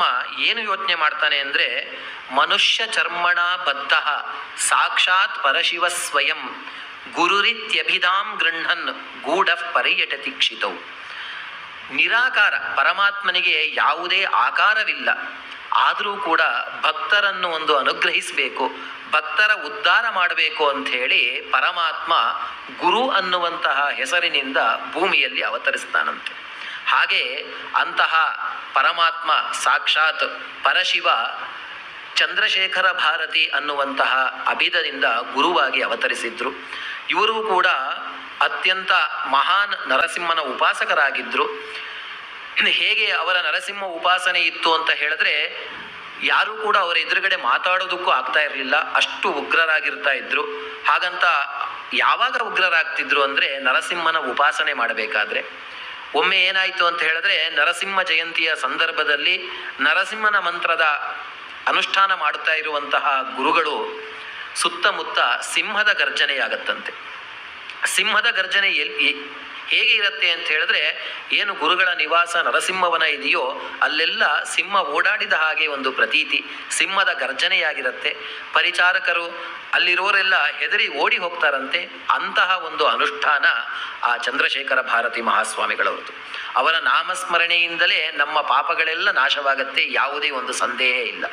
ಪರಮಾತ್ಮ ಏನು ಯೋಚನೆ ಮಾಡ್ತಾನೆ ಅಂದರೆ, ಮನುಷ್ಯ ಚರ್ಮಣ ಬದ್ಧ ಸಾಕ್ಷಾತ್ ಪರಶಿವ ಸ್ವಯಂ ಗುರುರಿತ್ಯಭಿಧಾಂ ಗೃಹನ್ ಗೂಢ ಪರಿಯಟತಿ ಕ್ಷಿತೌ. ನಿರಾಕಾರ ಪರಮಾತ್ಮನಿಗೆ ಯಾವುದೇ ಆಕಾರವಿಲ್ಲ, ಆದರೂ ಕೂಡ ಭಕ್ತರನ್ನು ಒಂದು ಅನುಗ್ರಹಿಸಬೇಕು, ಭಕ್ತರ ಉದ್ಧಾರ ಮಾಡಬೇಕು ಅಂಥೇಳಿ ಪರಮಾತ್ಮ ಗುರು ಅನ್ನುವಂತಹ ಹೆಸರಿನಿಂದ ಭೂಮಿಯಲ್ಲಿ ಅವತರಿಸ್ತಾನಂತೆ. ಹಾಗೆ ಅಂತಹ ಪರಮಾತ್ಮ ಸಾಕ್ಷಾತ್ ಪರಶಿವ ಚಂದ್ರಶೇಖರ ಭಾರತಿ ಅನ್ನುವಂತಹ ಅಭಿಧದಿಂದ ಗುರುವಾಗಿ ಅವತರಿಸಿದ್ರು. ಇವರು ಕೂಡ ಅತ್ಯಂತ ಮಹಾನ್ ನರಸಿಂಹನ ಉಪಾಸಕರಾಗಿದ್ದರು. ಹೇಗೆ ಅವರ ನರಸಿಂಹ ಉಪಾಸನೆ ಇತ್ತು ಅಂತ ಹೇಳಿದ್ರೆ, ಯಾರೂ ಕೂಡ ಅವರ ಎದುರುಗಡೆ ಮಾತಾಡೋದಕ್ಕೂ ಆಗ್ತಾ ಇರಲಿಲ್ಲ, ಅಷ್ಟು ಉಗ್ರರಾಗಿರ್ತಾ ಇದ್ರು. ಹಾಗಂತ ಯಾವಾಗ ಉಗ್ರರಾಗ್ತಿದ್ರು ಅಂದರೆ, ನರಸಿಂಹನ ಉಪಾಸನೆ ಮಾಡಬೇಕಾದ್ರೆ. ಒಮ್ಮೆ ಏನಾಯಿತು ಅಂತ ಹೇಳಿದ್ರೆ, ನರಸಿಂಹ ಜಯಂತಿಯ ಸಂದರ್ಭದಲ್ಲಿ ನರಸಿಂಹನ ಮಂತ್ರದ ಅನುಷ್ಠಾನ ಮಾಡುತ್ತಾ ಇರುವಂತಹ ಗುರುಗಳು ಸುತ್ತಮುತ್ತ ಸಿಂಹದ ಗರ್ಜನೆಯಾಗತ್ತಂತೆ. ಸಿಂಹದ ಗರ್ಜನೆ ಹೇಗೆ ಇರುತ್ತೆ ಅಂತ ಹೇಳಿದ್ರೆ, ಏನು ಗುರುಗಳ ನಿವಾಸ ನರಸಿಂಹವನ ಇದೆಯೋ ಅಲ್ಲೆಲ್ಲ ಸಿಂಹ ಓಡಾಡಿದ ಹಾಗೆ ಒಂದು ಪ್ರತೀತಿ, ಸಿಂಹದ ಗರ್ಜನೆಯಾಗಿರುತ್ತೆ. ಪರಿಚಾರಕರು ಅಲ್ಲಿರೋರೆಲ್ಲ ಹೆದರಿ ಓಡಿ ಹೋಗ್ತಾರಂತೆ. ಅಂತಹ ಒಂದು ಅನುಷ್ಠಾನ ಆ ಚಂದ್ರಶೇಖರ ಭಾರತಿ ಮಹಾಸ್ವಾಮಿಗಳವ್ರದ್ದು. ಅವರ ನಾಮಸ್ಮರಣೆಯಿಂದಲೇ ನಮ್ಮ ಪಾಪಗಳೆಲ್ಲ ನಾಶವಾಗತ್ತೆ, ಯಾವುದೇ ಒಂದು ಸಂದೇಹ ಇಲ್ಲ.